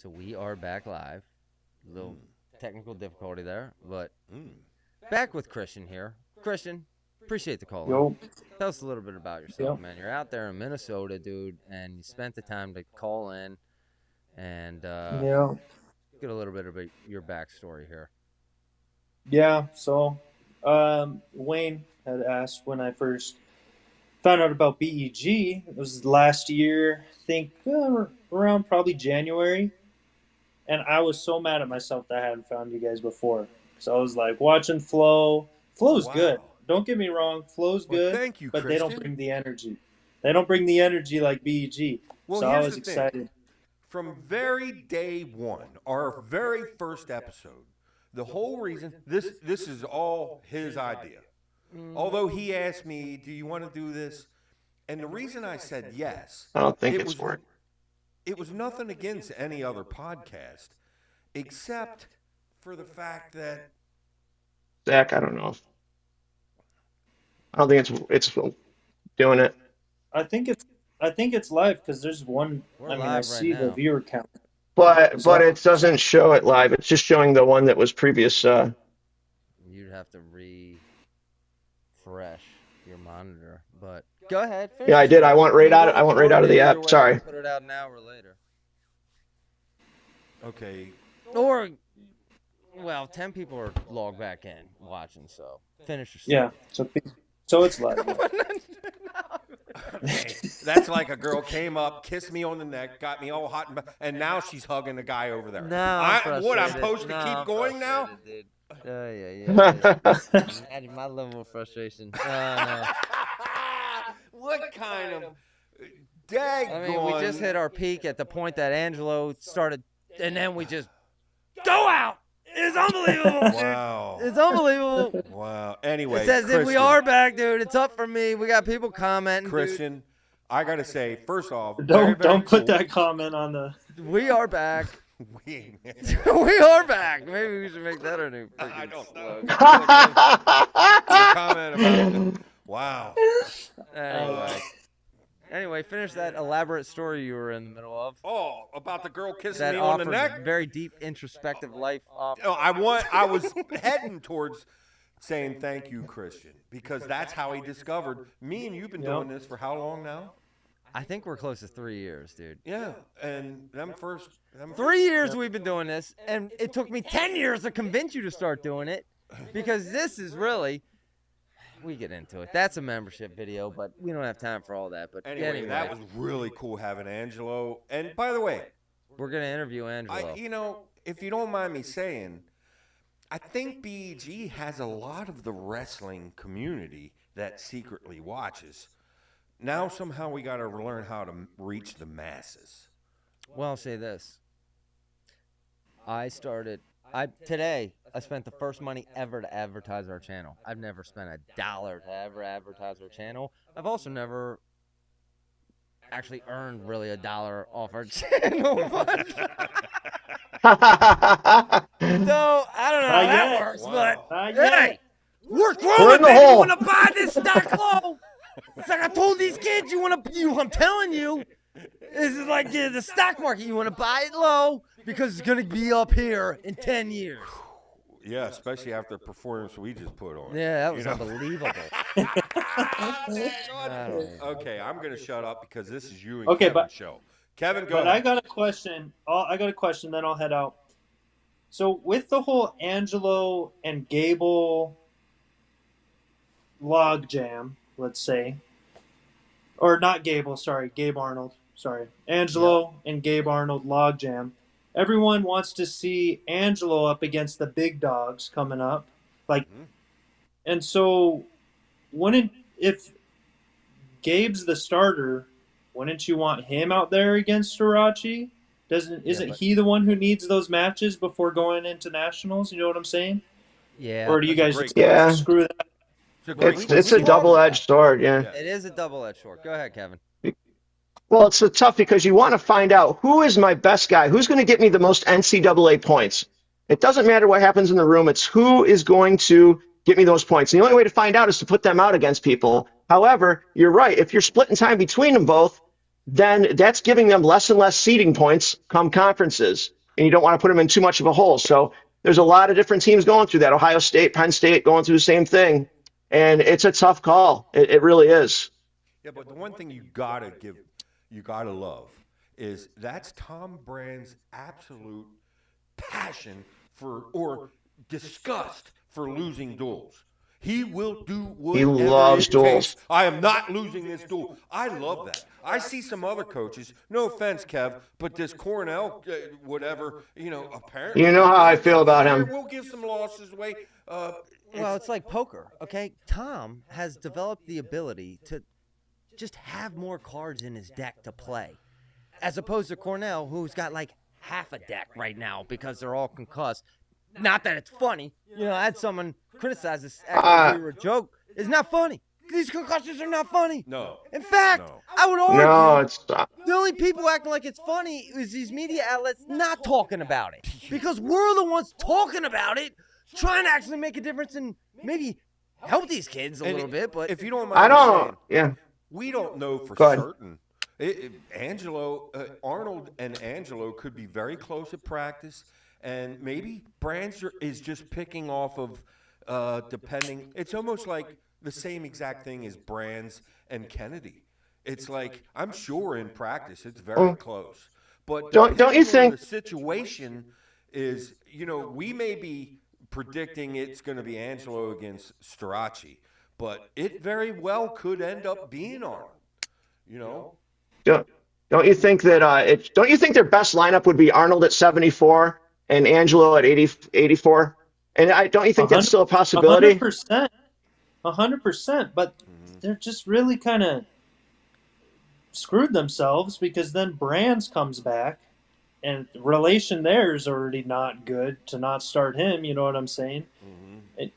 So we are back live. Little technical difficulty there, but back with Christian here. Christian, appreciate the call. Yo. Tell us a little bit about yourself, man. You're out there in Minnesota, dude, and you spent the time to call in and get a little bit about your backstory here. Yeah, so Wayne had asked when I first found out about BEG. It was last year, I think around probably January. And I was so mad at myself that I hadn't found you guys before. So I was like watching Flow. Flow's good. Don't get me wrong. Flow's good. Thank you, but Christian. They don't bring the energy. They don't bring the energy like BEG. Well, so I was excited. From very day one, our very first episode, the whole reason, this is all his idea. Although he asked me, do you want to do this? And the reason I said yes. I don't think it's for it. It was nothing against any other podcast, except for the fact that Zach, I don't know. I don't think it's doing it. I think it's live because there's one. I see the viewer count. But it doesn't show it live. It's just showing the one that was previous. You'd have to refresh your monitor, but go ahead. Yeah, I did. I went right out of the app. Sorry. Put it out an hour later. Okay. Or, well, 10 people are logged back in watching. So finish your story. Yeah. So it's live. That's like a girl came up, kissed me on the neck, got me all hot, and now she's hugging the guy over there. No, I'm supposed to keep going now? Dude. Yeah. Imagine my level of frustration. No. What kind of we just hit our peak at the point that Angelo started, and then we just go out. It's unbelievable. Wow. It's unbelievable. Wow. Anyway, it says if we are back, dude. It's up for me. We got people commenting. Christian, dude. I got to say, first off, don't put that comment on the. We are back. We are back. Maybe we should make that our new. I don't know. Comment about it. Wow. Anyway, finish that elaborate story you were in the middle of. Oh, about the girl kissing that me on the neck? Very deep, introspective life. I was heading towards saying thank you, Christian, because that's how he discovered me. And you've been doing this for how long now? I think we're close to 3 years, dude. Yeah, and them 3 years we've been doing this, and it took me 10 years to convince you to start doing it, because this is really. We get into it. That's a membership video, but we don't have time for all that. But anyway, that was really cool having Angelo. And by the way, we're going to interview Angelo. If you don't mind me saying, I think BEG has a lot of the wrestling community that secretly watches. Now somehow we got to learn how to reach the masses. Well, I'll say this. Today, I spent the first money ever to advertise our channel. I've never spent $1 to ever advertise our channel. I've also never actually earned really $1 off our channel. So, I don't know how that works, but hey, we're growing, baby. You want to buy this stock low? It's like I told these kids, I'm telling you. This is like the stock market. You want to buy it low because it's going to be up here in 10 years. Yeah, especially after the performance we just put on. Yeah, that was unbelievable. Okay, I'm going to shut up because this is you and Kevin's show. Kevin, go ahead. I got a question. Then I'll head out. So with the whole Angelo and Gable log jam, let's say, or not Gable, sorry, Gabe Arnold. Sorry, Angelo and Gabe Arnold logjam. Everyone wants to see Angelo up against the big dogs coming up, and so if Gabe's the starter, wouldn't you want him out there against Srirachi? Isn't he the one who needs those matches before going into nationals? You know what I'm saying? Yeah. Or do you guys just screw that? It's a double-edged sword, yeah. It is a double-edged sword. Go ahead, Kevin. Well, it's tough because you want to find out who is my best guy, who's going to get me the most NCAA points. It doesn't matter what happens in the room. It's who is going to get me those points. And the only way to find out is to put them out against people. However, you're right. If you're splitting time between them both, then that's giving them less and less seeding points come conferences. And you don't want to put them in too much of a hole. So there's a lot of different teams going through that. Ohio State, Penn State going through the same thing. And it's a tough call. It really is. Yeah, but the one thing you gotta love is that's Tom Brand's absolute passion for or disgust for losing duels. He will do He whatever loves it duels. takes. I am not losing this duel. I love that. I see some other coaches. No offense, Kev, but this Cornell, whatever, apparently. You know how I feel about him. We'll give some losses away. Well, it's like poker, okay? Tom has developed the ability to just have more cards in his deck to play, as opposed to Cornell, who's got like half a deck right now because they're all concussed. Not that it's funny. I had someone criticize this acting we were a joke. It's not funny. These concussions are not funny. No. In fact, No. I would argue No, it's not. the only people acting like it's funny is these media outlets not talking about it. Because we're the ones talking about it, trying to actually make a difference and maybe help these kids a little bit. But if you don't mind, I don't. saying, Yeah. we don't know for Go ahead. certain. Arnold and Angelo could be very close at practice, and maybe Brands is just picking off of depending. It's almost like the same exact thing as Brands and Kennedy. It's like I'm sure in practice it's very close, but Don't you depending on think- the situation is we may be predicting it's going to be Angelo against Strachey, but it very well could end up being Arnold. Don't you think that don't you think their best lineup would be Arnold at 74 and Angelo at 84? And don't you think that's still a possibility? 100%. 100%. But they're just really kind of screwed themselves because then Brands comes back and relation there is already not good to not start him. You know what I'm saying?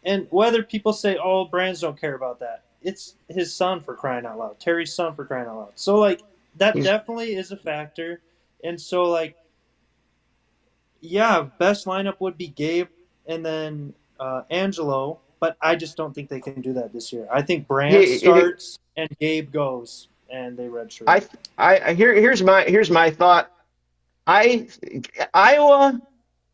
And whether people say, oh, Brands don't care about that. It's his son, for crying out loud. Terry's son, for crying out loud. So, that definitely is a factor. And so, best lineup would be Gabe and then Angelo. But I just don't think they can do that this year. I think Brands starts and Gabe goes, and they redshirt. Here's my thought. Iowa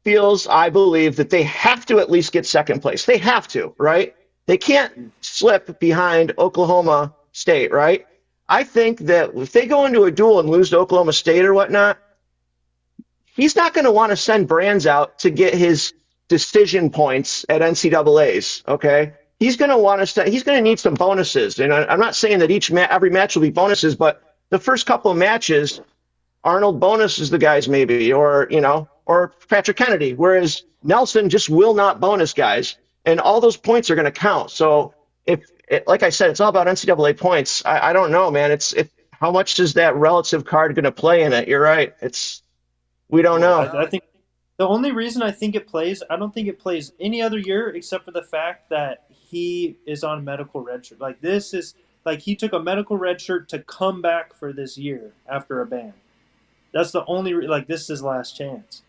feels, I believe, that they have to at least get second place. They have to, right? They can't slip behind Oklahoma State, right? I think that if they go into a duel and lose to Oklahoma State or whatnot, he's not going to want to send Brands out to get his decision points at NCAAs, okay? He's going to need some bonuses. And I'm not saying that every match will be bonuses, but the first couple of matches, Arnold bonuses the guys maybe, or Patrick Kennedy, whereas Nelson just will not bonus guys, and all those points are going to count. So like I said, it's all about NCAA points. I don't know, man. How much is that relative card going to play in it? You're right. We don't know. I think the only reason I think it plays, I don't think it plays any other year except for the fact that he is on medical red shirt. This is he took a medical red shirt to come back for this year after a ban. That's the only this is his last chance.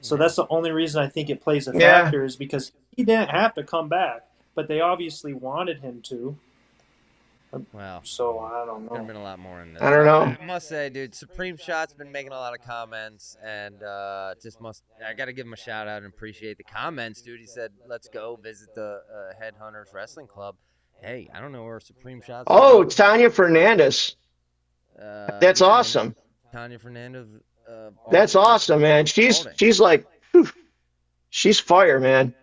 So that's the only reason I think it plays a factor is because he didn't have to come back, but they obviously wanted him to. Wow. So I don't know. There's been a lot more in this. I don't know. I must say, dude, Supreme Shot's been making a lot of comments, and I got to give him a shout out and appreciate the comments, dude. He said, "Let's go visit the Headhunters Wrestling Club." Hey, I don't know where Supreme Shot's. Oh, Tanya Fernandez. That's awesome. Tanya Fernandez. That's awesome, man. She's she's fire, man.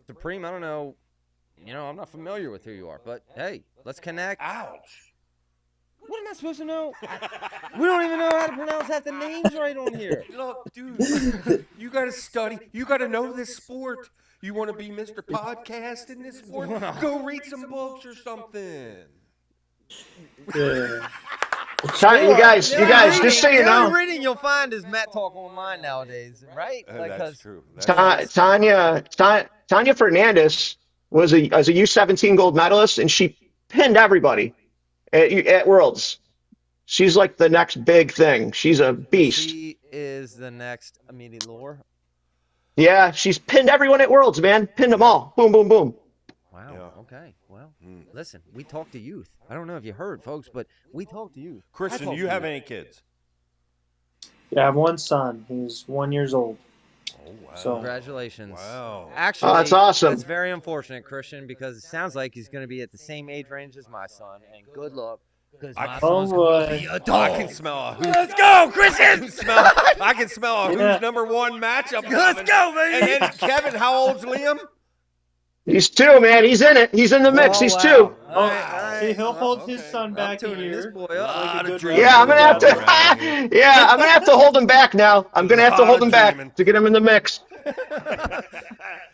Supreme, I don't know. I'm not familiar with who you are, but hey, let's connect. Ouch. What am I supposed to know? We don't even know how to pronounce half the names right on here. Look, dude, you got to study. You got to know this sport. You want to be Mr. Podcast in this sport? Go read some books or something. Yeah. You guys, just so you the know, only reading you'll find is Matt Talk Online nowadays, right? That's true. Tanya Fernandez was a U17 gold medalist, and she pinned everybody at Worlds. She's like the next big thing. She's a beast. She is the next immediate lore. Yeah, she's pinned everyone at Worlds, man. Pinned them all. Boom, boom, boom. Wow. Yeah. Okay. Well, listen, we talk to youth. I don't know if you heard, folks, but we talk to youth. Christian, do you have any kids? Yeah, I have one son. He's 1 year old. Oh, wow. So Congratulations. Wow. Actually, that's awesome. That's very unfortunate, Christian, because it sounds like he's going to be at the same age range as my son. And good luck, because my son's going to be a dog. I can smell a who's. Let's go, Christian! I can smell a who's number one matchup. Let's go, baby! And then Kevin, how old's Liam? He's 2, man. He's in it. He's in the mix. He's 2. All right. see, he'll hold Okay. his son I'm back a tuning this year. boy Like up. a good dreaming. Yeah, I'm gonna have Around to. Yeah, I'm gonna have to hold him back now. I'm gonna have to hold him Dreaming. back to get him in the mix.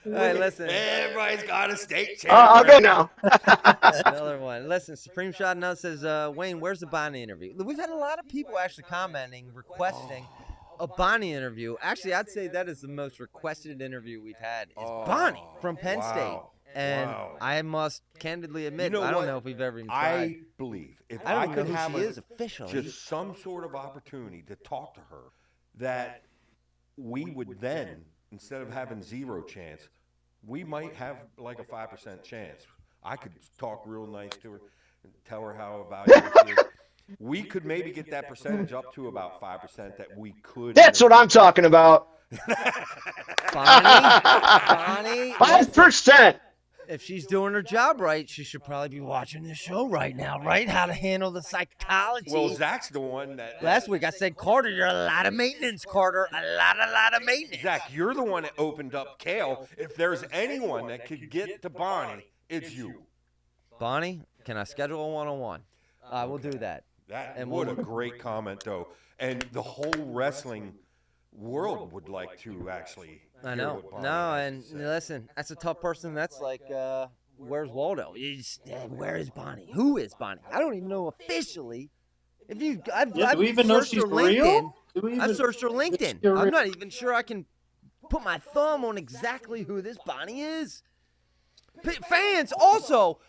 Hey, listen. Everybody's got a state champion. I'll go now. Another one. Listen, Supreme Shot Nut says, Wayne, where's the Bonnie interview? We've had a lot of people actually commenting, requesting a Bonnie interview. Actually, I'd say that is the most requested interview we've had is Bonnie from Penn State. And I must candidly admit, I don't know if we've ever even tried. I believe if I I, don't could know who have she is officially. just some sort of opportunity to talk to her, that we would then, instead of having 0 chance, we might have like a 5% chance. I could talk real nice to her and tell her how valuable she is. We could maybe get that percentage up to about 5% that we could. That's what I'm talking about. Bonnie, 5%. if she's doing her job right, she should probably be watching this show right now, right? How to handle the psychology. Well, Zach's the one that. Last week I said, Carter, you're a lot of maintenance, Carter. A lot of maintenance. Zach, you're the one that opened up Kale. If there's anyone that could get to Bonnie, it's you. Bonnie, can I schedule a one-on-one? We'll do that. What a great comment, though. And the whole wrestling world would like to actually. I know. Hear what Bonnie No, has and to say. listen, that's a tough person. That's like, where's Waldo? Where is Bonnie? Who is Bonnie? I don't even know officially. If you, I've do we even know searched she's her real? LinkedIn. Do we I've even- searched her LinkedIn. You're I'm real? not even sure I can put my thumb on exactly who this Bonnie is. Fans, also,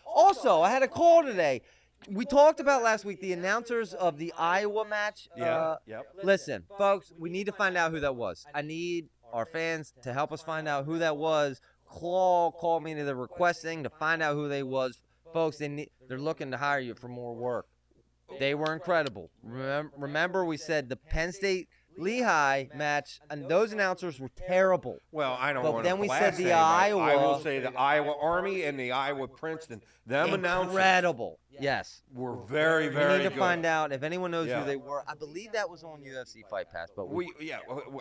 I had a call today. We talked about last week the announcers of the Iowa match. Yeah. Yep. Listen, folks, we need to find out who that was. I need our fans to help us find out who that was. Claw called me. They're requesting to find out who they was. Folks, they're looking to hire you for more work. They were incredible. Remember we said the Penn State Lehigh match, and those announcers were terrible. Well, I don't But want to then we blast said the anybody. I Iowa- will say the Iowa Army and the Iowa Princeton. Them announcers Incredible. Yes. were very, We very need to good. find out if anyone knows Yeah. who they were. I believe that was on UFC Fight Pass, but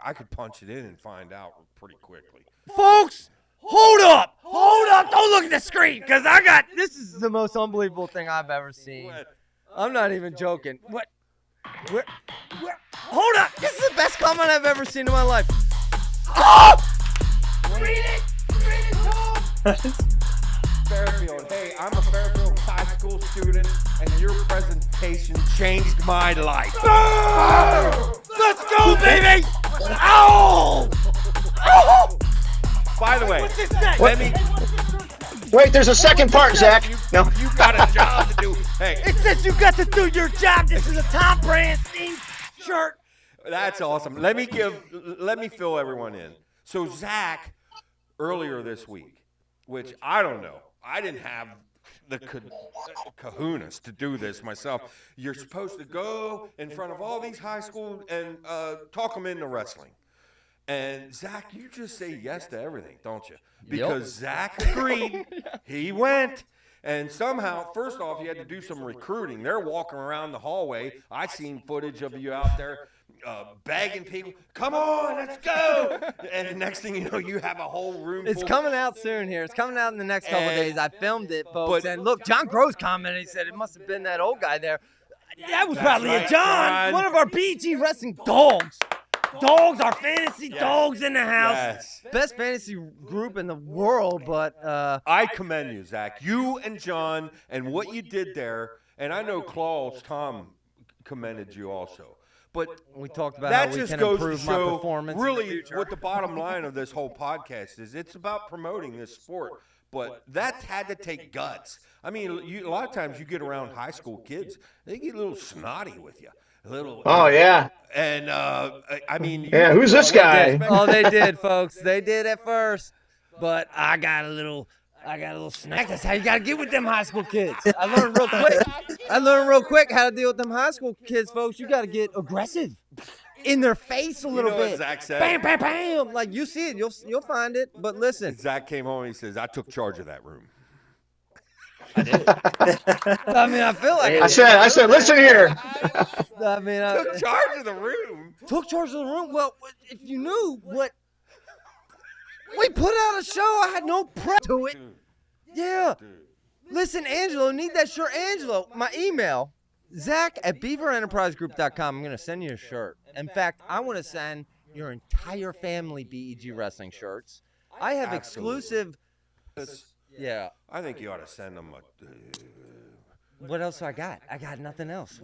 I could punch it in and find out pretty quickly. folks, hold up, don't look at the screen, because this is the most unbelievable thing I've ever seen. What? I'm not even joking. What? Where? Hold up, this is the best comment I've ever seen in my life. Oh! Read it, Tom! Fairfield. Hey, I'm a Fairfield high school student, and your presentation changed my life. Let's go, baby! Ow! Ow! By the way, What's this say? let me. Wait, there's a second part, Zach. No. You got a job to do. Hey, It says you got to do your job. This is a Tom Brand themed shirt. that's awesome. Let me fill everyone in. So Zach, earlier this week, which I don't know, I didn't have the kahunas to do this myself. You're supposed to go in front of all these high school and talk them into wrestling. And Zach, you just say yes to everything, don't you? Because Zach agreed. He went. And somehow, first off, you had to do some recruiting. They're walking around the hallway. I seen footage of you out there begging people, come on, let's go. And the next thing you know, you have a whole room It's full. coming out soon here. It's coming out in the next couple of And- days. I filmed it, folks. but- And look, John Gross commented. He said it must have been that old guy there. That was probably right, a John, John. one of our BG wrestling dogs. Dogs, our fantasy dogs in the house. Yes. Best fantasy group in the world, but I commend you, Zach. You and John and what you did there. And I know Claus Tom commended you also. But we talked about that how we just can goes to improve my show performance. in the really future. what the bottom line of this whole podcast is. It's about promoting this sport. But that had to take guts. I mean, a lot of times you get around high school kids, they get a little snotty with you. A little. Oh, yeah. And, I mean. Yeah, who's this guy? Oh, they did, folks. They did at first. But I got a little I got a little snack. That's how you gotta get with them high school kids. I learned real quick how to deal with them high school kids, folks. You gotta get aggressive in their face a little know what bit. Zach said? Bam, bam, bam. Like you see it, you'll find it. But listen, Zach came home and he says, I took charge of that room. I did. I mean, I feel like I said, listen here. I mean, Took charge of the room. took charge of the room. Well, if you knew what we put out a show, I had no prep to it. Yeah. Listen, Angelo, need that shirt. Angelo, my email, Zach@beaverenterprisegroup.com. I'm going to send you a shirt. In fact, I want to send your entire family BEG wrestling shirts. I have exclusive. Yeah. I think you ought to send them What else do I got? I got nothing else.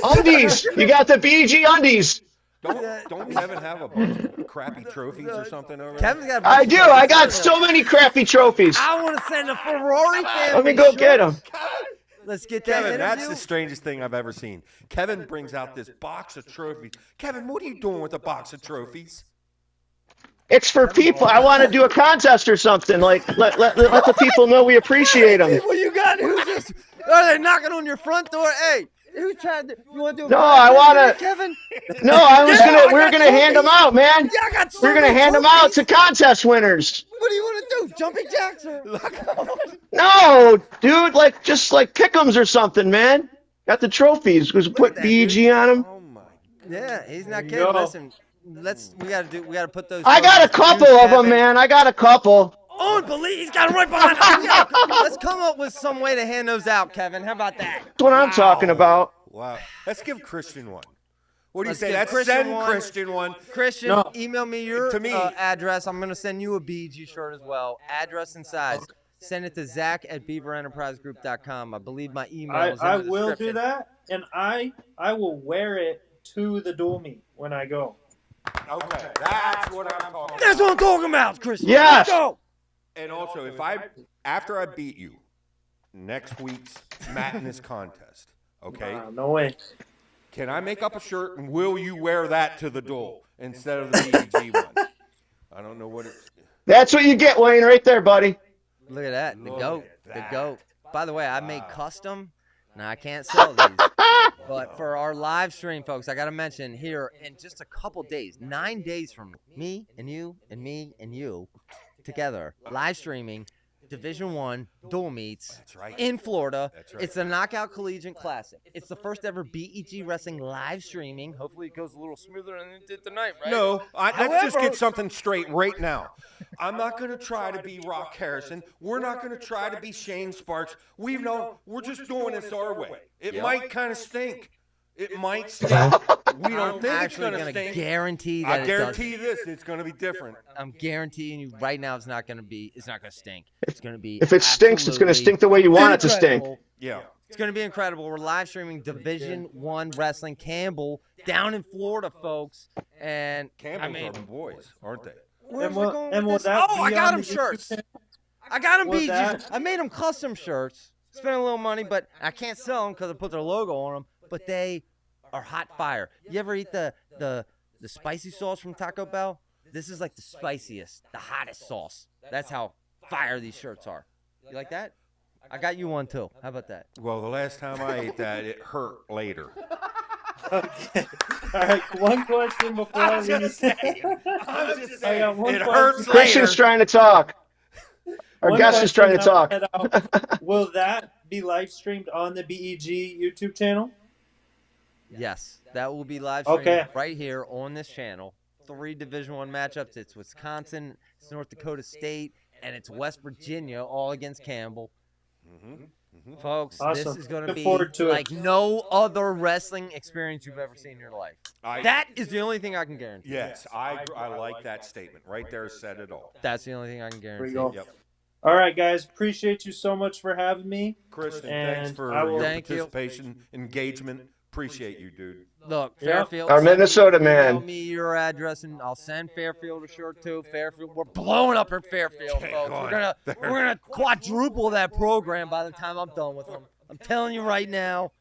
Undies. You got the BG undies. Don't Kevin have a bunch of crappy trophies or something over there? Kevin's got. I do. I got so many crappy trophies. I want to send a Ferrari family. Let me go get them. Let's get that Kevin, that's interview. the strangest thing I've ever seen. Kevin brings out this box of trophies. Kevin, what are you doing with a box of trophies? It's for people. I want to do a contest or something. Like let the people know we appreciate them. People you got? Who's just? Are they knocking on your front door? Hey, who's trying to? You want to do? A No, podcast I want today, to. Kevin. No, we were gonna hand them out, man. Yeah, I got so We're gonna many hand them out trophies. to contest winners. What do you want to do? Jumping jacks or? No, dude, just like pick'ems or something, man. Got the trophies. Just put that, BEG on them. Oh my. Yeah, he's not you kidding. go. Listen, we gotta put those. I got a trophies to couple use, of them, Kevin. man. I got a couple. Unbelievable. He's got him right behind him. Let's come up with some way to hand those out, Kevin. How about that? That's what I'm talking about. Wow. Let's give Christian one. What do you Let's say? give Let's Christian send one. Christian one. Christian, No. email me your To me. address. I'm going to send you a BG shirt as well. Address and size. Send it to Zach@beaverenterprisegroup.com. I believe my email is in I the will do description. that, and I will wear it to the dual meet when I go. Okay, that's what I'm talking about. That's what I'm talking about, Christian. Yes. Let's go. And also, after I beat you, next week's Madness contest, okay? No way. Can I make up a shirt and will you wear that to the duel instead of the BEG one? I don't know what it's. That's what you get, Wayne, right there, buddy. Look at that. The Look goat. at The that. goat. By the way, I made custom. Now, I can't sell these. But for our live stream, folks, I got to mention here in just a couple days, 9 days from me and you and me and you together, live streaming Division I dual meets That's right. in Florida. That's right. It's the Knockout Collegiate Classic. It's the first ever BEG Wrestling live streaming. Hopefully it goes a little smoother than it did tonight, right? No, let's just However- get something straight right now. I'm not going to try to be Rock Harrison. We're not going to try to be Shane Sparks. We're just doing this our way. It might kind of stink. It might stink. We don't think it's Actually going to gonna stink. guarantee that I it guarantee doesn't. this. It's going to be different. I'm guaranteeing you right now it's not going to stink. It's going to be If it stinks, it's going to absolutely stink the way you want it to stink. incredible. Yeah. It's going to be incredible. We're live streaming Division I Wrestling Campbell down in Florida, folks. And Campbell's I mean, are the boys, aren't they? where's will- it going and with will this? that Oh, be I got on him the YouTube shirts. channel? I got him Will BG. that- I made them custom shirts. Spent a little money, but I can't sell them because I put their logo on them. But they are hot fire. You ever eat the spicy sauce from Taco Bell? This is like the spiciest, the hottest sauce. That's how fire these shirts are. You like that? I got you one too. How about that? Well, the last time I ate that, it hurt later. Okay. All right. One question before I leave. I'm just saying. I got one It question. hurts Christian's later. trying to talk. Our One guest is trying to question talk. I'll head out. Will that be live streamed on the BEG YouTube channel? Yes, that will be live streamed Okay. right here on this channel. 3 Division I matchups. It's Wisconsin, it's North Dakota State, and it's West Virginia, all against Campbell. Folks, Awesome. this is going to Look be forward to it. like no other wrestling experience you've ever seen in your life. That is the only thing I can guarantee. Yes, I like that statement. Right there said it all. That's the only thing I can There we guarantee. go. Yep. All right, guys. Appreciate you so much for having me. Kristen, And thanks for I will- your Thank you. participation, engagement. Appreciate you, dude. Look, Yep. Fairfield. Our send me- Minnesota man. Email me your address, and I'll send Fairfield a shirt too. Fairfield, we're blowing up in Fairfield, Thank folks. God. We're gonna quadruple that program by the time I'm done with them. I'm telling you right now,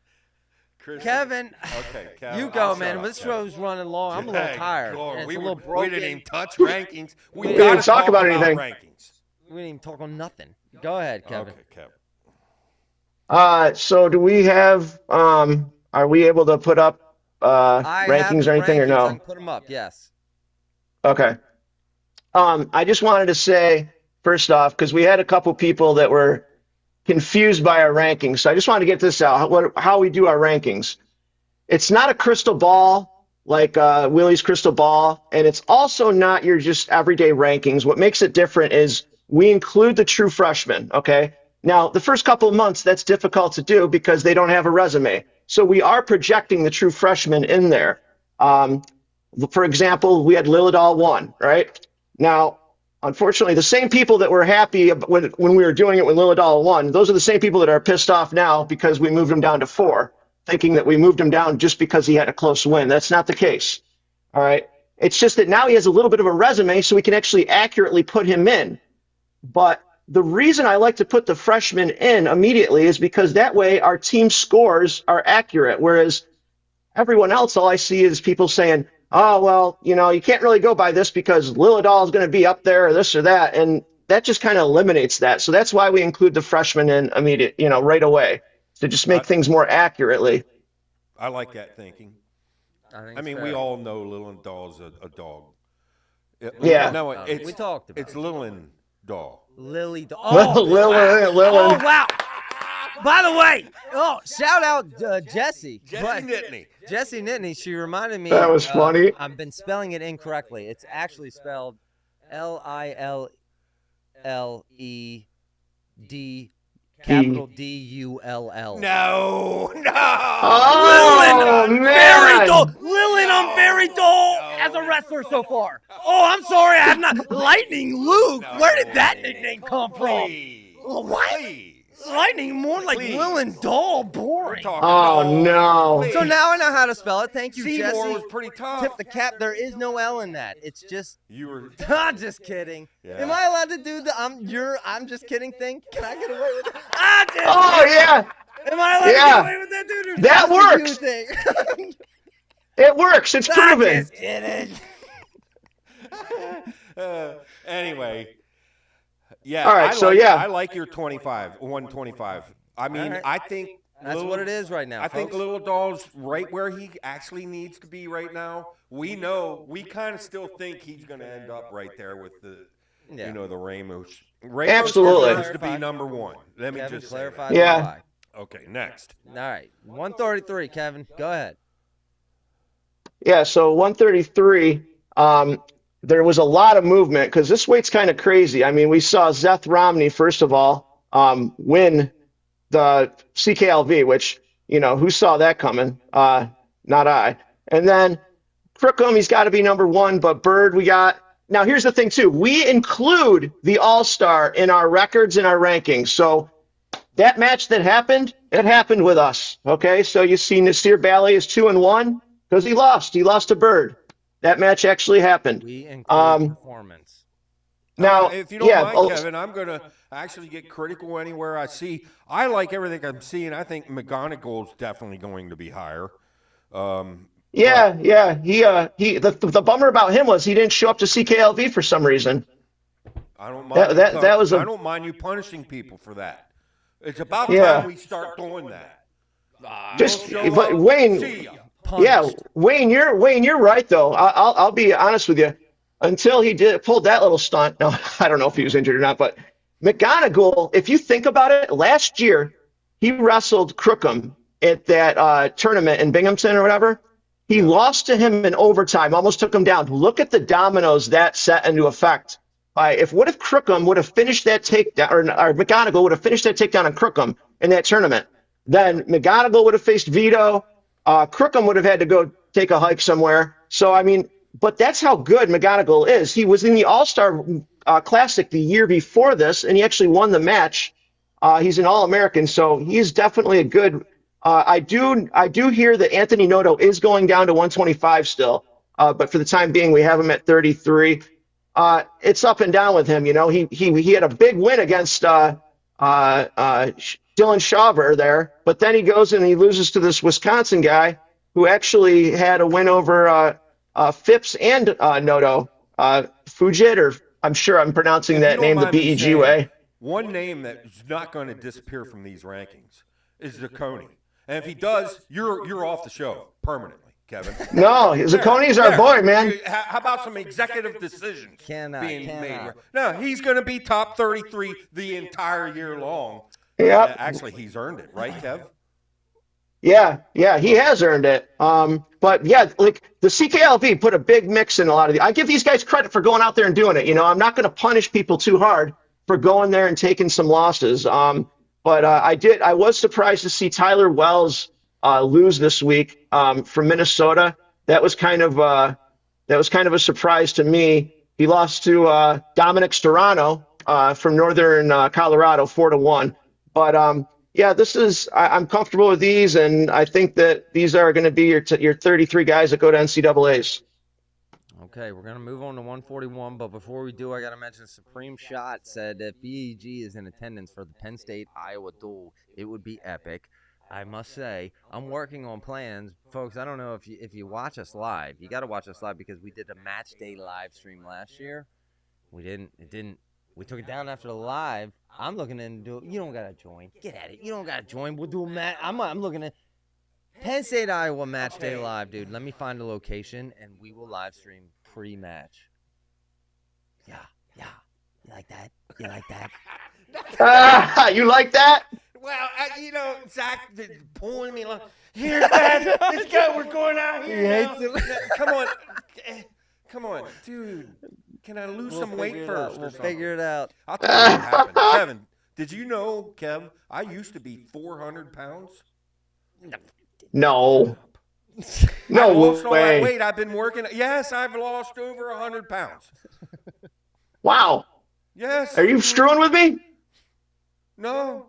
Kristen. Kevin. Okay, Kevin. You go, I'll man. shut This up, Kevin. show's running long. I'm a little Dang, tired. Lord, and it's we a little were- broken. We didn't even touch rankings. We We gotta didn't talk about anything. rankings. We didn't even talk on nothing. Go ahead, Kevin. Okay, Kevin. So do we have, are we able to put up I have rankings the or anything or rankings. I no? can put them up. Yes. Okay. I just wanted to say, first off, because we had a couple people that were confused by our rankings. So I just wanted to get this out, how we do our rankings. It's not a crystal ball like Willie's crystal ball, and it's also not your just everyday rankings. What makes it different is we include the true freshmen, okay? Now, the first couple of months, that's difficult to do because they don't have a resume. So we are projecting the true freshmen in there. For example, we had Lilidal 1, right? Now, unfortunately, the same people that were happy when we were doing it when Lilidal 1, those are the same people that are pissed off now because we moved him down to 4, thinking that we moved him down just because he had a close win. That's not the case. All right. It's just that now he has a little bit of a resume, so we can actually accurately put him in. But the reason I like to put the freshman in immediately is because that way our team scores are accurate, whereas everyone else, all I see is people saying, oh, well, you can't really go by this because Lilidal is going to be up there or this or that. And that just kind of eliminates that. So that's why we include the freshman in right away to just make things more accurately. I like that thinking. I mean, we all know Lilidal's a dog. Yeah. No, we talked about it's Lilidal. Lily. Lillian. Oh, wow. By the way, shout out Jesse. Jesse Nittany. She reminded me. That was funny. I've been spelling it incorrectly. It's actually spelled Lilleed, capital Dull. No. Oh, man. Lillian, I'm very dull as a wrestler so far. Oh, I'm sorry. I'm not. Lightning Luke. Where did that nickname come from? What? Please. Lightning, more like Lillian Dull, boring. Oh, no. So now I know how to spell it. Thank you, Seymour Jesse. was pretty tough. Tip the cap. There is no L in that. It's just. You were. I'm just kidding. Yeah. Am I allowed to do the I'm just kidding thing? Can I get away with it? Oh, yeah. Am I allowed to get away with that, dude? That works. It works. It's proven. I'm just kidding. Anyway. Yeah. All right. I like your 125. I mean, right. I think That's what it is right now. I think folks. Lilidal's right where he actually needs to be right now. We kind of still think he's going to end up right there with the Ramos. Ramos Absolutely. deserves to be number one. Let me Kevin just clarify. say Yeah. Why. that. Okay, next. All right. 133, Kevin. Go ahead. Yeah, so 133, there was a lot of movement because this weight's kind of crazy. I mean, we saw Seth Romney, first of all, win the CKLV, which, who saw that coming? Not I. And then Crookham, he's got to be number one, but Bird, we got. Now, here's the thing, too. We include the All-Star in our records and our rankings. So that match that happened, it happened with us. Okay, so you see Nasir Bally is 2-1 because he lost. He lost to Bird. That match actually happened. We include performance. Now, if you don't mind, Kevin, I'm going to actually get critical anywhere I see. I like everything I'm seeing. I think McGonagall's definitely going to be higher. Yeah. The bummer about him was he didn't show up to CKLV for some reason. I don't mind. I don't mind you punishing people for that. It's about time we start doing that. But Wayne, See ya. Wayne, you're right though. I'll be honest with you. Until he pulled that little stunt. No, I don't know if he was injured or not, but McGonagall, if you think about it, last year he wrestled Crookham at that tournament in Binghamton or whatever. He lost to him in overtime, almost took him down. Look at the dominoes that set into effect. What if Crookham would have finished that takedown, or McGonagall would have finished that takedown on Crookham in that tournament? Then McGonagall would have faced Vito. Crookham would have had to go take a hike somewhere. So, I mean, but that's how good McGonagall is. He was in the All-Star Classic the year before this, and he actually won the match. He's an All-American, so he's definitely a good. I do hear that Anthony Noto is going down to 125 still, but for the time being, we have him at 33. It's up and down with him. He had a big win against Dylan Shawver there, but then he goes and he loses to this Wisconsin guy who actually had a win over Phipps and Noto, Fugit or I'm sure I'm pronouncing If you that don't name the mind me BEG saying, way. one name that's not going to disappear from these rankings is Zacconi. And if he does, you're off the show permanently, Kevin. No, Zacconi's our boy, man. How about some executive decisions being made? Cannot. No, he's going to be top 33 the entire year long. Yep. Actually, he's earned it, right, Kev? Yeah, he has earned it. But yeah, like the CKLV put a big mix in a lot of the. I give these guys credit for going out there and doing it. I'm not going to punish people too hard for going there and taking some losses. But I was surprised to see Tyler Wells lose this week from Minnesota. That was kind of a surprise to me. He lost to Dominic Storano from Northern Colorado, 4-1. But yeah, I'm comfortable with these, and I think that these are going to be your 33 guys that go to NCAAs. Okay, we're going to move on to 141, but before we do, I got to mention Supreme Shot said if BEG is in attendance for the Penn State-Iowa duel, it would be epic. I must say, I'm working on plans. Folks, I don't know if you watch us live. You got to watch us live because we did a match day live stream last year. We took it down after the live. I'm looking into you don't got to join. Get at it. You don't got to join. We'll do a match. I'm looking at Penn State, Iowa match day live, dude. Let me find a location, and we will live stream pre-match. Yeah. You like that? You like that? You like that? Well, Zach pulling me along. Here, Dad, let's go. We're going out here. He Now. hates it. Come on, dude. Can I lose some weight first? We'll figure it out. I'll tell you what happened. Kevin, did you know, Kev, I used to be 400 pounds? No. I No lost all that way. weight. I've been working. Yes, I've lost over 100 pounds. Wow. Yes. Are you screwing with me? No.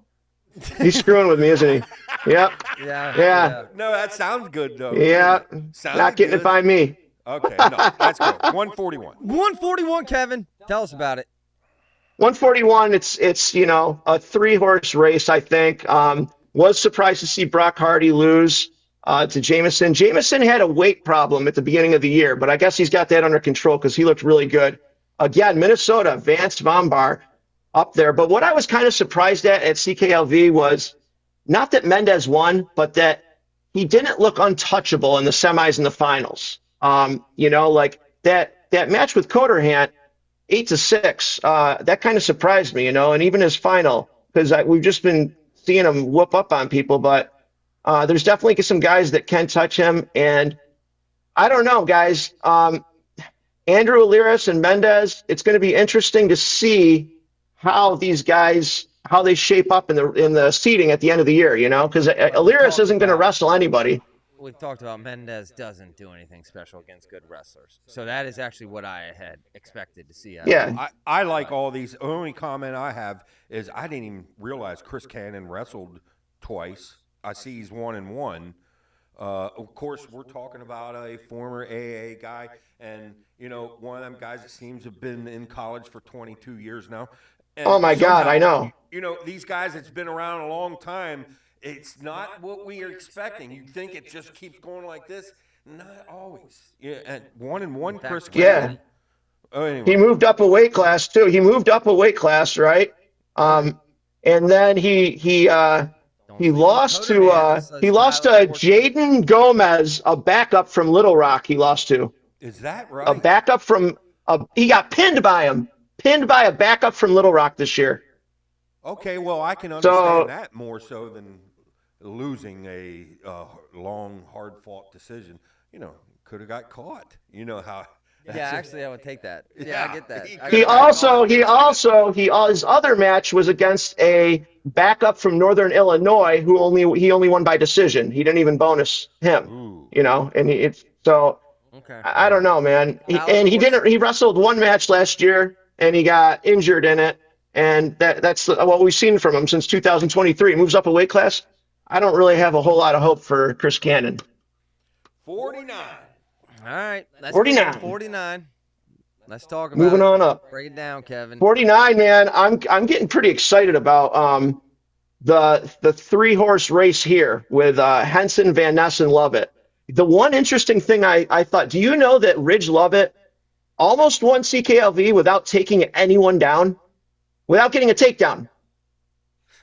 He's screwing with me, isn't he? Yep. Yeah. No, that sounds good, though. Yeah. Sounds Not getting good. it by me. Okay, no, that's good. 141. 141, Kevin. Tell us about it. 141, it's a 3-horse race, I think. Was surprised to see Brock Hardy lose to Jameson. Jameson had a weight problem at the beginning of the year, but I guess he's got that under control because he looked really good. Again, Minnesota, Vance Vombar up there. But what I was kind of surprised at CKLV was not that Mendez won, but that he didn't look untouchable in the semis and the finals. Like that match with Coderhant, 8-6, that kind of surprised me, and even his final, because we've just been seeing him whoop up on people, but there's definitely some guys that can touch him, and I don't know, guys. Andrew Aliris and Mendez, it's going to be interesting to see how these guys, how they shape up in the seeding at the end of the year, because Aliris isn't going to wrestle anybody. We've talked about Mendez doesn't do anything special against good wrestlers. So that is actually what I had expected to see. I like all these. The only comment I have is I didn't even realize Chris Cannon wrestled twice. I see he's 1-1. Of course, we're talking about a former AA guy, and one of them guys that seems to have been in college for 22 years now. And oh my God, I know. These guys that's been around a long time. It's not what we are expecting. You think it just keeps going like this? Not always. Yeah, and 1-1, Chris Cannon. Yeah. Oh, anyway. He moved up a weight class too. He moved up a weight class, right? And then he lost to Jaden Gomez, a backup from Little Rock. He lost to. Is that right? A backup from he got pinned by a backup from Little Rock this year. Okay, well, I can understand that more so than losing a long, hard-fought decision. Could have got caught. How? Yeah, actually, I would take that. Yeah, I get that. His other match was against a backup from Northern Illinois he only won by decision. He didn't even bonus him. And Okay. I don't know, man. He wrestled one match last year and he got injured in it. And that's what we've seen from him since 2023. He moves up a weight class. I don't really have a whole lot of hope for Chris Cannon. 49. All right. 49. Let's talk about Moving on up. Break it down, Kevin. 49, man. I'm getting pretty excited about the 3-horse race here with Henson, Van Ness, and Lovett. The one interesting thing I thought, do you know that Ridge Lovett almost won CKLV without taking anyone down, without getting a takedown.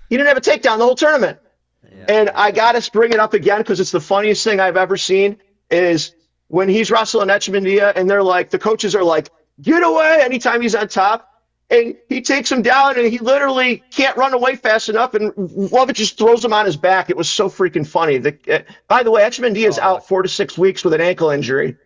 He didn't have a takedown the whole tournament. Yeah. And I got to bring it up again because it's the funniest thing I've ever seen is when he's wrestling Echmandia and they're like, the coaches are like, get away anytime he's on top. And he takes him down and he literally can't run away fast enough. And Lovett just throws him on his back. It was so freaking funny. By the way, Echmandia is out 4 to 6 weeks with an ankle injury.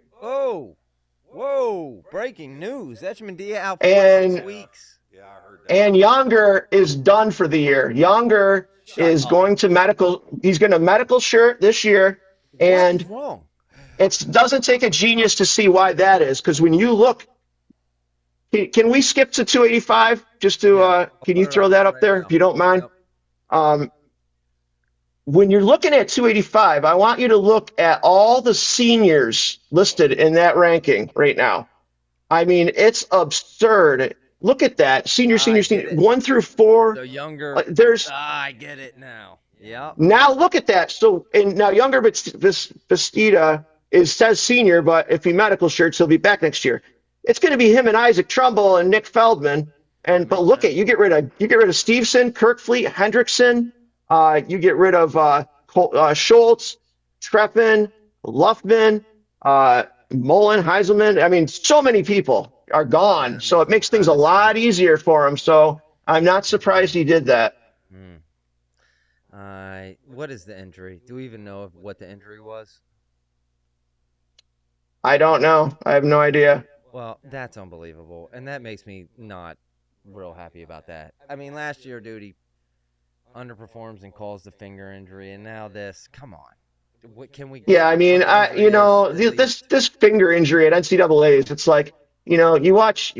Whoa, breaking news. Echmandia out for And 6 weeks. Yeah, I heard that. And Younger is done for the year. Younger is going to medical. He's going to medical shirt this year. And what is wrong? It doesn't take a genius to see why that is. Because when you look, can we skip to 285? Just to, can you throw that up there if you don't mind? Yep. When you're looking at 285, I want you to look at all the seniors listed in that ranking right now. I mean, it's absurd. Look at that. Senior, 1 through 4. The Younger. I get it now. Yeah. Now look at that. So, and now Younger Bastida says senior, but if he medical shirts, he'll be back next year. It's going to be him and Isaac Trumbull and Nick Feldman. But look at you get rid of Stevenson, Kirkfleet, Hendrickson. You get rid of Schultz, Treppen, Luffman, Mullen, Heiselman. I mean, so many people are gone. So it makes things a lot easier for him. So I'm not surprised he did that. What is the injury? Do we even know what the injury was? I don't know. I have no idea. Well, that's unbelievable. And that makes me not real happy about that. I mean, last year, dude, he underperforms and calls the finger injury. And now this. Come on. What can we get? Yeah, I mean, this finger injury at NCAAs, it's like, you watch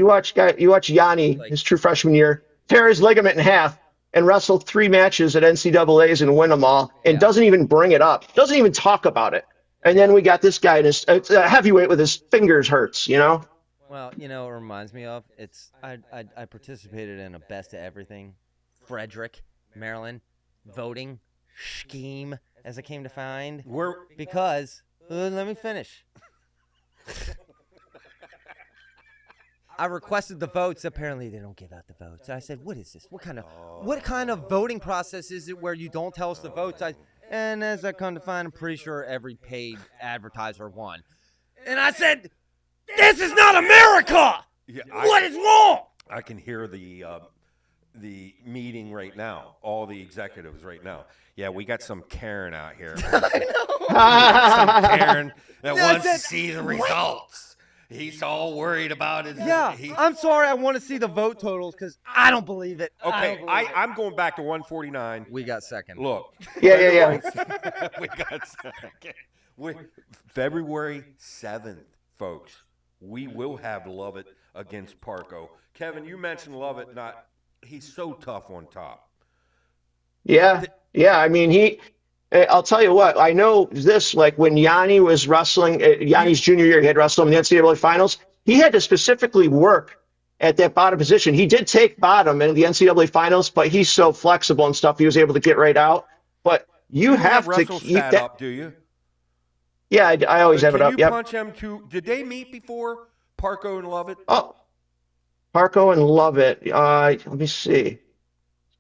Yanni, his true freshman year, tear his ligament in half and wrestle 3 matches at NCAAs and win them all, and doesn't even bring it up, doesn't even talk about it. And then we got this guy in his heavyweight with his fingers hurts, Well, it reminds me of I participated in a best of everything, Frederick, Maryland, voting scheme, as I came to find. Because let me finish. I requested the votes. Apparently, they don't give out the votes. I said, "What is this? What kind of voting process is it where you don't tell us the votes?" And as I come to find, I'm pretty sure every paid advertiser won. And I said, "This is not America. Yeah, what is wrong?" I can hear the meeting right now. All the executives right now. Yeah, we got some Karen out here. I know. Some Karen that wants to see the results. He's all worried about it. Yeah, I'm sorry. I want to see the vote totals because I don't believe it. Okay, I'm going back to 149. We got second. Look. Yeah. We got second. February 7th, folks. We will have Lovett against Parco. Kevin, you mentioned Lovett. He's so tough on top. Yeah. I mean, I'll tell you what, I know this, like when Yanni was wrestling, Yanni's junior year, he had wrestled in the NCAA finals. He had to specifically work at that bottom position. He did take bottom in the NCAA finals, but he's so flexible and stuff, he was able to get right out. But you have to keep that up, do you? Yeah, I always have it up. Can you punch him too? Did they meet before, Parco and Lovett? Oh, Parco and Lovett. Let me see.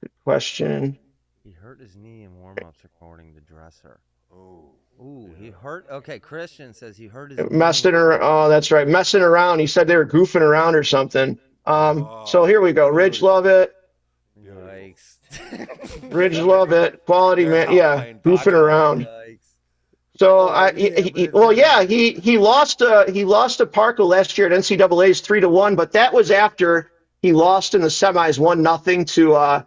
Good question. He hurt his knee in warm-ups, according to Dresser. Ooh, he hurt. Okay, Christian says he hurt his knee. That's right. Messing around. He said they were goofing around or something. So here we go. Ridge Lovett. Yikes. Ridge Lovett. Quality man. Yeah, goofing around. Yikes. So he lost to Parco last year at NCAA's 3-1, but that was after he lost in the semis 1-0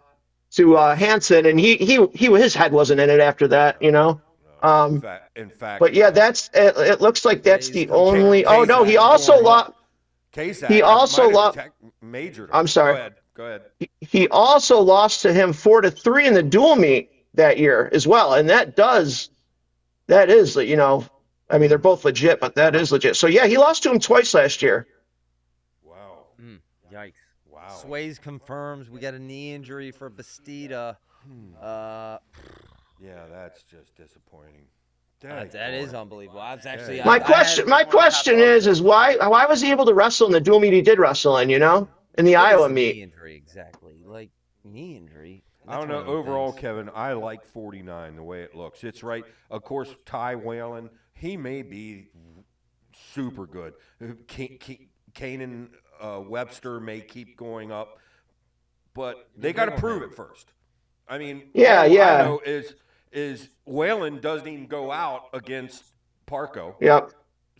to Hansen, and his head wasn't in it after that, In fact. But yeah, it looks like that's the only. Oh no, he also lost. He also lost. Majored. I'm sorry. Go ahead. He also lost to him 4-3 in the dual meet that year as well, and that is, I mean, they're both legit, but that is legit. So yeah, he lost to him twice last year. Wow. Yikes. Wow. Sways confirms we got a knee injury for Bastida. Yeah, that's just disappointing. That is unbelievable. I was actually Yeah. My I had question, him as my one of the top question dogs. is why was he able to wrestle in the dual meet he did wrestle in? In the What is Iowa a meet. knee injury exactly? Like knee injury. I don't That's one know. of them Overall, things. Kevin, I like 49 the way it looks. It's right. Of course, Ty Whalen, he may be super good. Kanan Webster may keep going up, but they got to prove it first. I mean, Yeah, all I yeah, know is Whalen doesn't even go out against Parco. yep.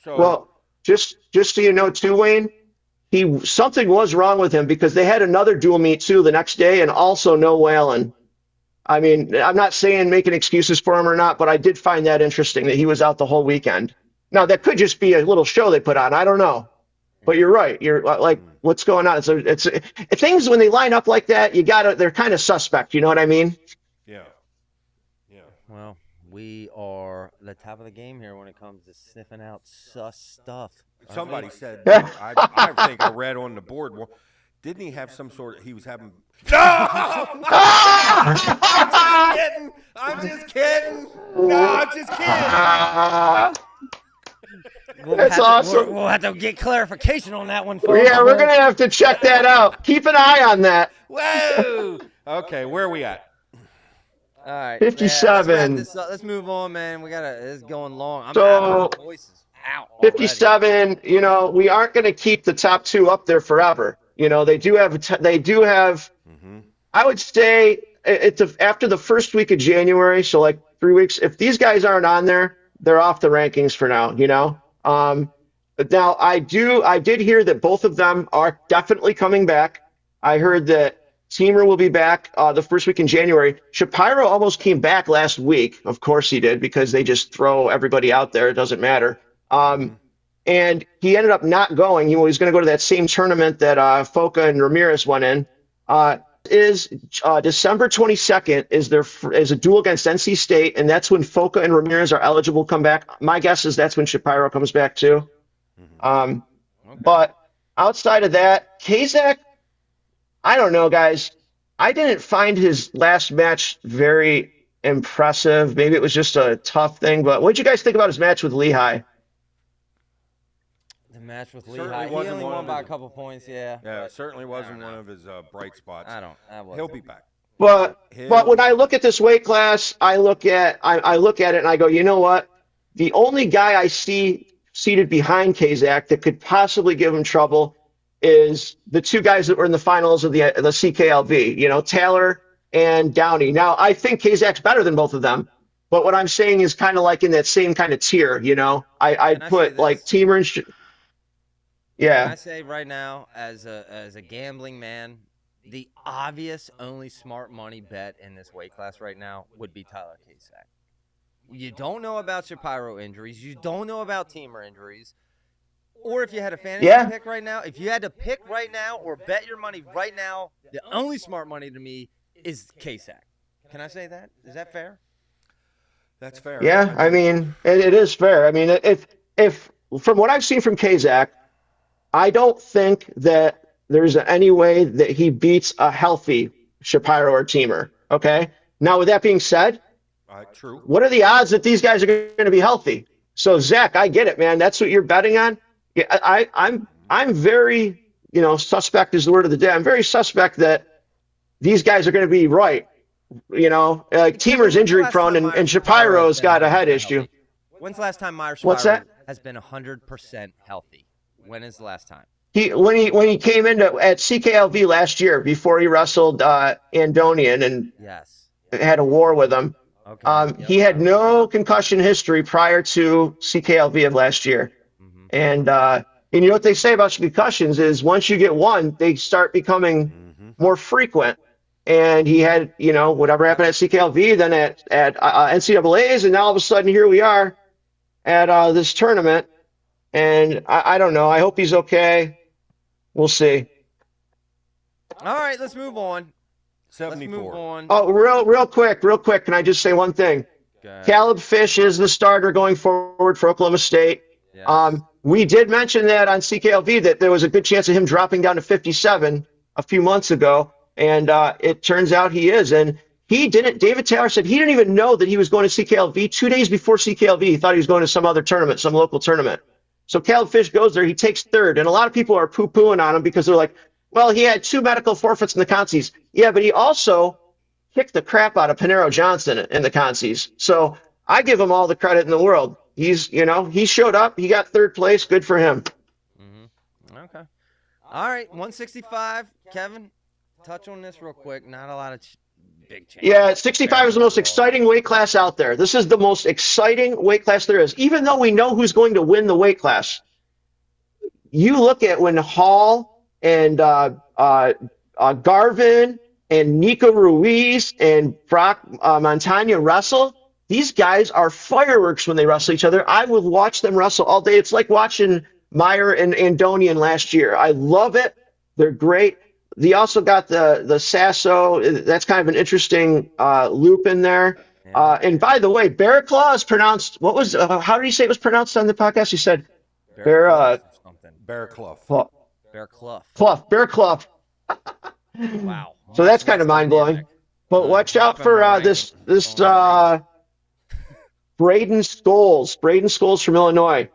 So Well, just so you know too, Wayne, something was wrong with him because they had another dual meet too the next day and also no Whalen. I mean, I'm not saying making excuses for him or not, but I did find that interesting that he was out the whole weekend. Now that could just be a little show they put on. I don't know. But you're right. You're like, what's going on? It's things when they line up like that, they're kind of suspect. You know what I mean? yeah, yeah. Well, we are the top of the game here when it comes to sniffing out sus stuff. aren't we? Somebody said, I think I read on the board. Well, didn't he have some sort of? He was having. No! I'm just kidding. I'm just kidding. No, I'm just kidding. That's awesome. We'll have to get clarification on that one, folks. Yeah, we're gonna have to check that out. Keep an eye on that. Whoa. Okay, where are we at? All right, yeah, let's wrap 57. this up. Let's move on, man. It's going long. I'm So, out. My voice is out already. 57. We aren't gonna keep the top two up there forever. They do have. I would say after the first week of January, so like 3 weeks. If these guys aren't on there, they're off the rankings for now. But now I did hear that both of them are definitely coming back. I heard that Teamer will be back the first week in January. Shapiro almost came back last week. Of course he did because they just throw everybody out there. It doesn't matter. And he ended up not going. He was going to go to that same tournament that Foca and Ramirez went in. Is December 22nd is a duel against NC State, and that's when Foca and Ramirez are eligible to come back. My guess is that's when Shapiro comes back too. Okay. But outside of that, Kazak, I don't know, guys. I didn't find his last match very impressive. Maybe it was just a tough thing. But what did you guys think about his match with Lehigh? The match with Certainly Lehigh. He wasn't only one won of by a his- couple points, yeah. Yeah, but it certainly wasn't one of his bright spots. I wasn't. He'll be back. But He'll when be I back. look at this weight class, I look at it and I go, you know what? The only guy I see seated behind Kazak that could possibly give him trouble is the two guys that were in the finals of the CKLV, Taylor and Downey. Now, I think Kazak's better than both of them, but what I'm saying is kind of like in that same kind of tier, I'd Can I say put like this? Teamer and Can yeah. I say right now, as a gambling man, the obvious only smart money bet in this weight class right now would be Tyler Kazak. You don't know about Shapiro injuries. You don't know about Teamer injuries. Or if you had a fantasy Yeah. pick right now, if you had to pick right now or bet your money right now, the only smart money to me is Kazak. Can I say that? Is that fair? That's fair. Yeah, I mean, it is fair. I mean, if from what I've seen from Kazak, I don't think that there's any way that he beats a healthy Shapiro or Teamer. Okay. Now, with that being said, True. what are the odds that these guys are going to be healthy? So, Zach, I get it, man. That's what you're betting on. Yeah, I'm very, suspect is the word of the day. I'm very suspect that these guys are going to be right. Like Teamer's injury prone and Shapiro's got a head issue. When's the last time Myers What's Shapiro that? has been 100% healthy? When is the last time? When he came into at CKLV last year before he wrestled Andonian and Yes. had a war with him. Okay. He had no concussion history prior to CKLV of last year. Mhm. And you know what they say about concussions is once you get one, they start becoming more frequent. And he had, whatever happened at CKLV, then at NCAAs, and now all of a sudden here we are at this tournament. And I don't know. I hope he's okay. We'll see. All right, let's move on. 74. Let's move on. Oh, real quick. Can I just say one thing? Okay. Caleb Fish is the starter going forward for Oklahoma State. Yes. We did mention that on CKLV that there was a good chance of him dropping down to 57 a few months ago, and it turns out he is. And David Taylor said he didn't even know that he was going to CKLV 2 days before CKLV. He thought he was going to some other tournament, some local tournament. So Caleb Fish goes there. He takes third. And a lot of people are poo-pooing on him because they're like, well, he had 2 medical forfeits in the consies. Yeah, but he also kicked the crap out of Panero Johnson in the consies. So I give him all the credit in the world. He showed up. He got third place. Good for him. Mm-hmm. Okay. All right, 165. Kevin, touch on this real quick. Not a lot of big changes. Yeah, 65 is the most exciting weight class out there. This is the most exciting weight class there is, even though we know who's going to win the weight class. You look at when Hall and Garvin and Nico Ruiz and Brock Montagna wrestle. These guys are fireworks when they wrestle each other. I would watch them wrestle all day. It's like watching Meyer and Andonian last year. I love it. They're great. They also got the Sasso. That's kind of an interesting loop in there. Yeah. And by the way, Bear Claw is pronounced. What was? How did he say it was pronounced on the podcast? He said Bear. Bear Clough. Bear Clough. Bear Clough. Wow. So that's kind of mind blowing. But watch out for this Braden Scholes. Braden Scholes from Illinois.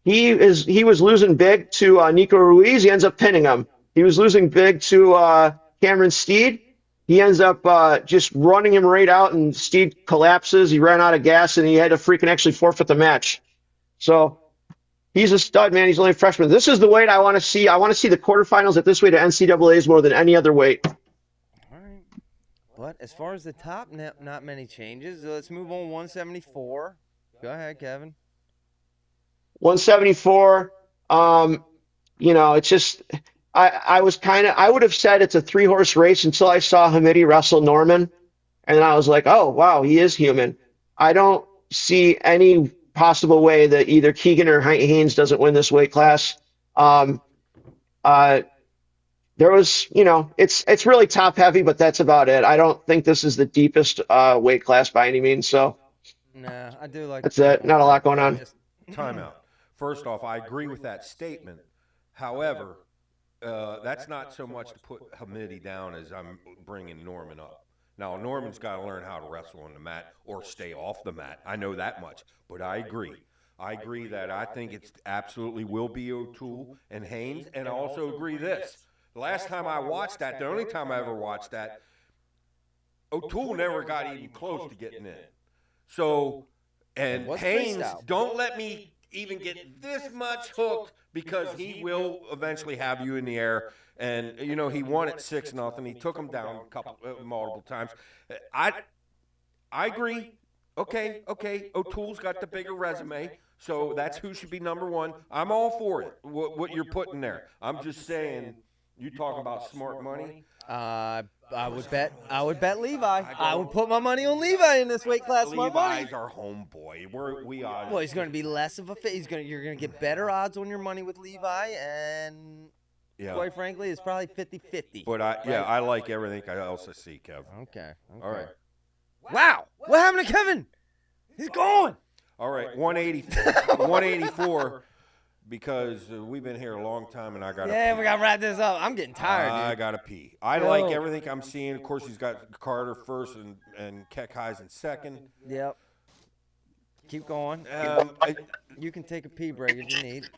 He was losing big to Nico Ruiz. He ends up pinning him. He was losing big to Cameron Steed. He ends up just running him right out, and Steed collapses. He ran out of gas, and he had to freaking actually forfeit the match. So he's a stud, man. He's only a freshman. This is the weight I want to see. I want to see the quarterfinals at this weight at NCAAs more than any other weight. All right. But as far as the top, not many changes. Let's move on. 174. Go ahead, Kevin. 174. It's just I would have said it's a 3-horse race until I saw Hamidi wrestle Norman, and then I was like, oh wow, he is human. I don't see any possible way that either Keegan or Haynes doesn't win this weight class. There was, it's really top heavy, but that's about it. I don't think this is the deepest weight class by any means. So nah, I do like that's it. Not a lot going on. Timeout. First off, I agree with that statement. However, that's not so much to put Hamidi down as I'm bringing Norman up. Now, Norman's got to learn how to wrestle on the mat or stay off the mat. I know that much, but I agree. I agree that I think it's absolutely will be O'Toole and Haynes, and I also agree this. The last time I watched that, the only time I ever watched that, O'Toole never got even close to getting in. So, and Haynes, don't let me even get this much hooked, because he will eventually have you in the air. And he won at 6-0. He took him down multiple times. I agree. Okay. O'Toole's got the bigger resume, so that's who should be number one. I'm all for it. What you're putting there. I'm just saying. You talking about smart money? I would bet Levi. I would put my money on Levi in this weight class. Levi's our homeboy. We are. Well, he's going to be less of a fit. You're going to get better odds on your money with Levi, and quite frankly, it's probably 50-50. But I like everything else I see, Kev. Okay. All right. Wow, what happened to Kevin? He's gone. All right, 184. Because we've been here a long time, and I got to pee. We got to wrap this up. I'm getting tired, dude. I got to pee. I like everything I'm seeing. Of course, he's got Carter first and Keckheisen second. Yep. Keep going. You can take a pee break if you need.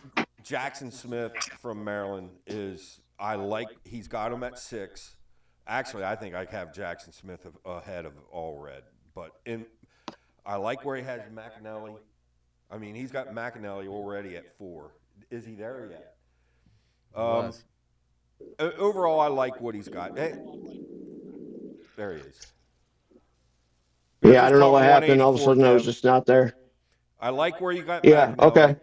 Jackson Smith from Maryland he's got him at 6. Actually, I think I have Jackson Smith ahead of All Red. But I like where he has McAnally. I mean, he's got McAnally already at 4. Is he there yet? Overall, I like what he's got. Hey, there he is. Yeah, I don't know what happened. All of a sudden, I was just not there. I like where you got McAnally. Okay.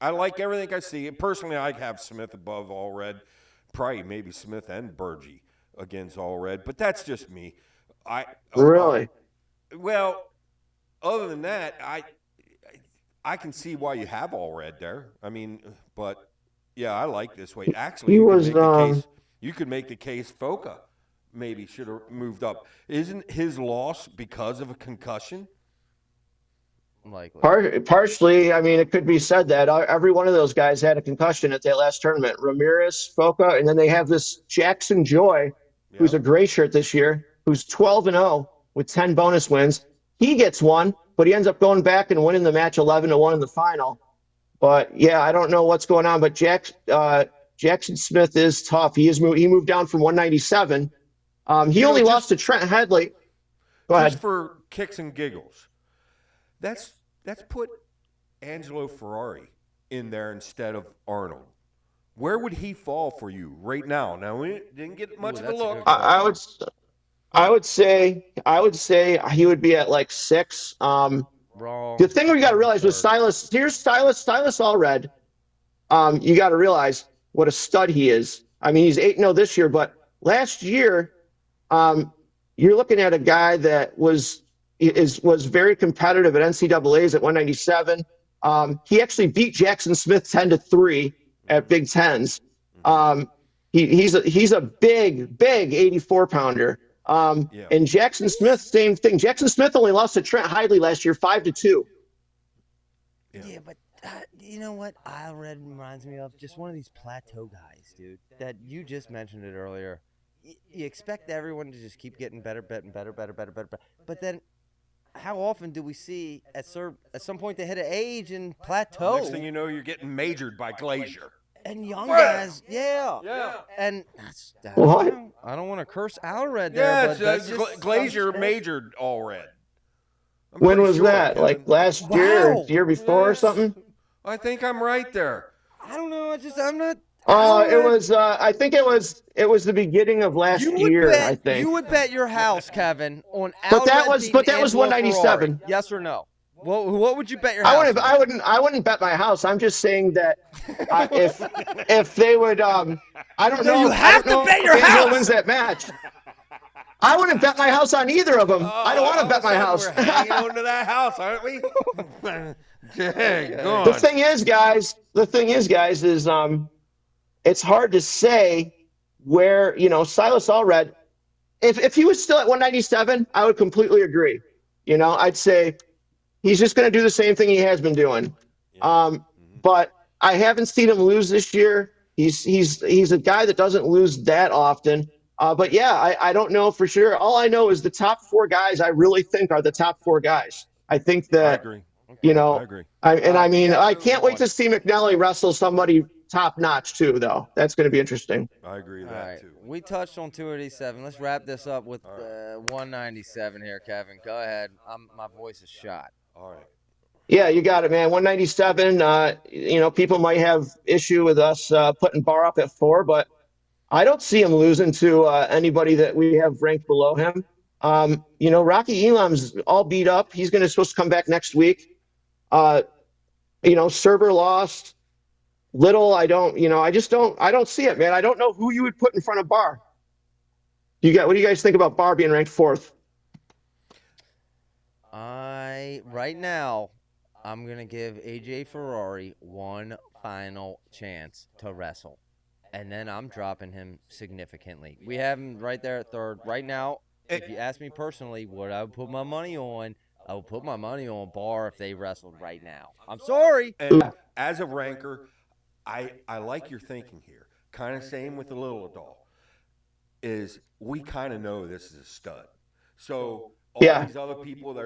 I like everything I see. Personally, I have Smith above All Red. Probably maybe Smith and Burgee against All Red. But that's just me. Really? Well, other than that, I can see why you have All Red there. I mean, but yeah, I like this way. Actually, you could make the case Foca maybe should have moved up. Isn't his loss because of a concussion? Likely. Partially, I mean, it could be said that every one of those guys had a concussion at that last tournament. Ramirez, Foca, and then they have this Jackson Joy, who's a gray shirt this year, who's 12-0. with 10 bonus wins. He gets one, but he ends up going back and winning the match 11-1 in the final. But yeah, I don't know what's going on. But Jackson Smith is tough. He moved down from 197. He only lost to Trent Headley. Go ahead. Just for kicks and giggles, that's put Angelo Ferrari in there instead of Arnold. Where would he fall for you right now? Now we didn't get much of a look. I would say he would be at like 6. Wrong. The thing we got to realize with Silas, here's Silas Allred. You got to realize what a stud he is. I mean, he's 8-0 this year, but last year, you're looking at a guy that was very competitive at NCAA's at 197. He actually beat Jackson Smith 10-3 at Big Tens. He's a big 84-pounder. And Jackson Smith, same thing. Jackson Smith only lost to Trent Heidley last year 5-2. Yeah, but you know what Allred reminds me of? Just one of these plateau guys, dude, that you just mentioned it earlier. You expect everyone to just keep getting better. But then how often do we see at some point they hit an age and plateau? Next thing you know, you're getting majored by Glazier. And young guys, yeah. And I don't want to curse Allred there, but that's just Glazier majored Allred. When was that? Like last year or the year before or something? I think I'm right there. I don't know. I'm not. It was. I think it was the beginning of last year. I think you would bet your house, Kevin, on Allred. But that was 197. Yes or no? What would you bet your house? I wouldn't bet my house. I'm just saying that if they would, I don't know. You have to bet your house. Angelo wins that match. I wouldn't bet my house on either of them. I don't want to bet my house. We're hanging on to that house, aren't we? Dang, The thing is, guys, is it's hard to say where, Silas Allred, if he was still at 197, I would completely agree. I'd say he's just going to do the same thing he has been doing. But I haven't seen him lose this year. He's a guy that doesn't lose that often. But yeah, I don't know for sure. All I know is the top 4 guys I really think are the top 4 guys. I think that, I agree. I agree. I can't wait to see McNally wrestle somebody top notch too, though. That's going to be interesting. I agree with that too. We touched on 287. Let's wrap this up with 197 here, Kevin. Go ahead. My voice is shot. All right. Yeah, you got it, man. 197. People might have issue with us putting Barr up at 4, but I don't see him losing to anybody that we have ranked below him. Rocky Elam's all beat up. He's supposed to come back next week. Server lost. Little, I don't see it, man. I don't know who you would put in front of Barr. What do you guys think about Barr being ranked 4th? Right now, I'm going to give AJ Ferrari one final chance to wrestle. And then I'm dropping him significantly. We have him right there at 3rd. Right now, if you ask me personally what I would put my money on, I would put my money on Barr if they wrestled right now. I'm sorry. And as a ranker, I like your thinking here. Kind of same with the little adult. We kind of know this is a stud. So all these other people that